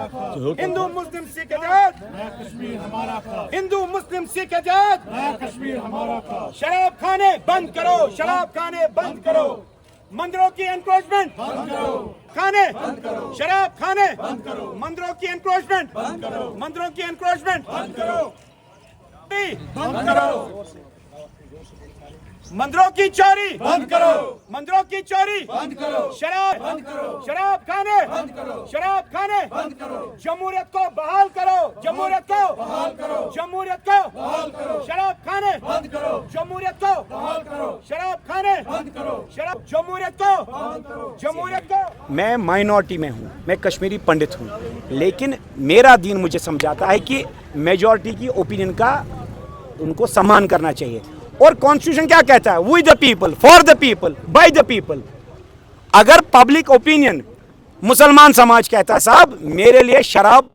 हिंदू मुस्लिम सिख आजाद, कश्मीर हमारा था, हिंदू मुस्लिम सिख आजाद। कश्मीर हमारा था। शराब खाने बंद करो, शराब खाने बंद करो, मंदिरों की एनक्रोचमेंट बंद करो, खाने बंद करो, शराब खाने बंद करो, मंदिरों की एनक्रोचमेंट बंद करो, मंदिरों की एनक्रोचमेंट बंद करो, बंद बंद करो, मंदिरों की चोरी बंद करो, मंदिरों की चोरी बंद करो, शराब बंद करो, शराब खाने बंद करो, शराब खाने बंद करो, जमहूरियत को बहाल करो, जमहूरियत को बहाल करो, जमहूरियत को बहाल करो, शराब खाने बंद करो, जमहूरियत को बहाल करो, शराब खाने बंद करो, शराब जमहूरियत को जमहूरियत को। मैं माइनॉरिटी में हूँ, मैं कश्मीरी पंडित हूँ, लेकिन मेरा दीन मुझे समझाता है कि मेजॉरिटी की ओपिनियन का उनको सम्मान करना चाहिए। और कॉन्स्टिट्यूशन क्या कहता है? We the people, for the people, by the people. अगर पब्लिक ओपिनियन मुसलमान समाज कहता है साहब मेरे लिए शराब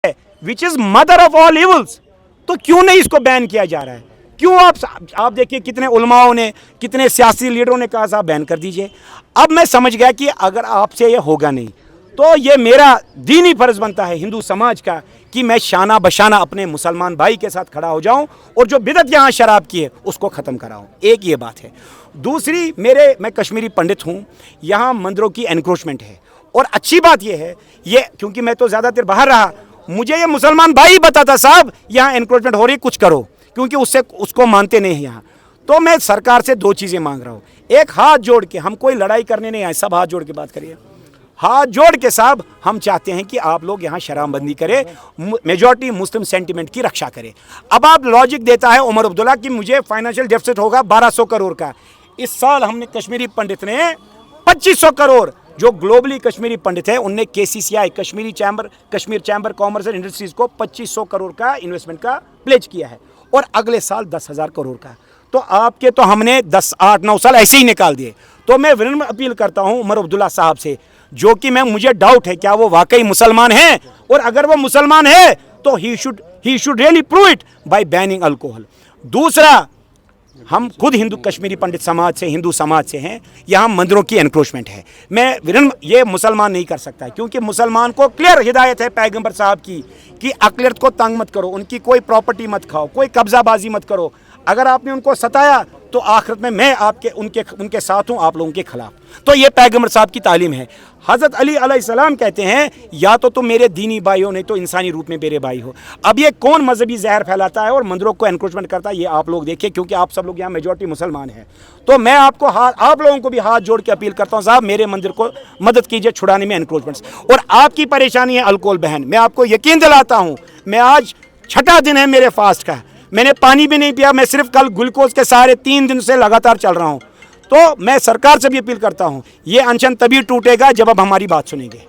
है which is mother of all evils, तो क्यों नहीं इसको बैन किया जा रहा है? क्यों आप देखिए कितने उलमाओं ने, कितने सियासी लीडरों ने कहा साहब बैन कर दीजिए। अब मैं समझ गया कि अगर आपसे ये होगा नहीं तो ये मेरा दीनी फर्ज बनता है हिंदू समाज का कि मैं शाना बशाना अपने मुसलमान भाई के साथ खड़ा हो जाऊं और जो बिदत यहाँ शराब की है उसको ख़त्म कराऊं। एक ये बात है। दूसरी, मैं कश्मीरी पंडित हूँ, यहाँ मंदिरों की एनक्रोचमेंट है। और अच्छी बात ये है, ये क्योंकि मैं तो ज़्यादातर बाहर रहा, मुझे ये मुसलमान भाई बताता साहब यहाँ एनक्रोचमेंट हो रही है, कुछ करो, क्योंकि उसको मानते नहीं हैं यहाँ। तो मैं सरकार से दो चीज़ें मांग रहा हूँ। एक, हाथ जोड़ के, हम कोई लड़ाई करने नहीं आए, सब हाथ जोड़ के बात करिए। हाथ जोड़ के साहब हम चाहते हैं कि आप लोग यहाँ शराबबंदी करें, मेजॉरिटी मुस्लिम सेंटिमेंट की रक्षा करें। अब आप लॉजिक देता है उमर अब्दुल्ला कि मुझे फाइनेंशियल डेफिसिट होगा 1200 करोड़ का। इस साल हमने कश्मीरी पंडित ने 2500 करोड़, जो ग्लोबली कश्मीरी पंडित है उनने KCCI Kashmir chamber commerce and industries को 2500 करोड़ का इन्वेस्टमेंट का प्लेज किया है, और अगले साल 10,000 करोड़ का। तो आपके तो हमने 10, 8, 9 साल ऐसे ही निकाल दिए। तो मैं विनम्र अपील करता हूँ उमर अब्दुल्ला साहब से, जो कि मुझे डाउट है क्या वो वाकई मुसलमान हैं, और अगर वो मुसलमान है तो he should really prove it by banning alcohol. दूसरा, हम खुद हिंदू कश्मीरी पंडित समाज से, हिंदू समाज से हैं, यहाँ मंदिरों की एनक्रोचमेंट है। मैं विनम्र, ये मुसलमान नहीं कर सकता, क्योंकि मुसलमान को क्लियर हिदायत है पैगंबर साहब की कि अक़लियत को तंग मत करो, उनकी कोई प्रॉपर्टी मत खाओ, कोई कब्जाबाजी मत करो। अगर आपने उनको सताया तो आखिरत में मैं उनके साथ हूँ, आप लोगों के खिलाफ। तो ये पैगंबर साहब की तालीम है। हज़रत अली अलैहिस्सलाम कहते हैं या तो तुम मेरे दीनी भाई हो, नहीं तो इंसानी रूप में मेरे भाई हो। अब ये कौन मजहबी जहर फैलाता है और मंदिरों को एनक्रोचमेंट करता है, ये आप लोग देखिए, क्योंकि आप सब लोग यहाँ मेजॉरिटी मुसलमान हैं। तो मैं आप लोगों को भी हाथ जोड़ के अपील करता हूँ साहब मेरे मंदिर को मदद कीजिए छुड़ाने में एनक्रोचमेंट्स। और आपकी परेशानी है अल्कोहल बहन, मैं आपको यकीन दिलाता हूँ, मैं आज 6ठा दिन है मेरे फास्ट का, मैंने पानी भी नहीं पिया, मैं सिर्फ कल ग्लूकोज के सहारे 3 दिन से लगातार चल रहा हूं। तो मैं सरकार से भी अपील करता हूं, ये अनशन तभी टूटेगा जब अब हमारी बात सुनेंगे।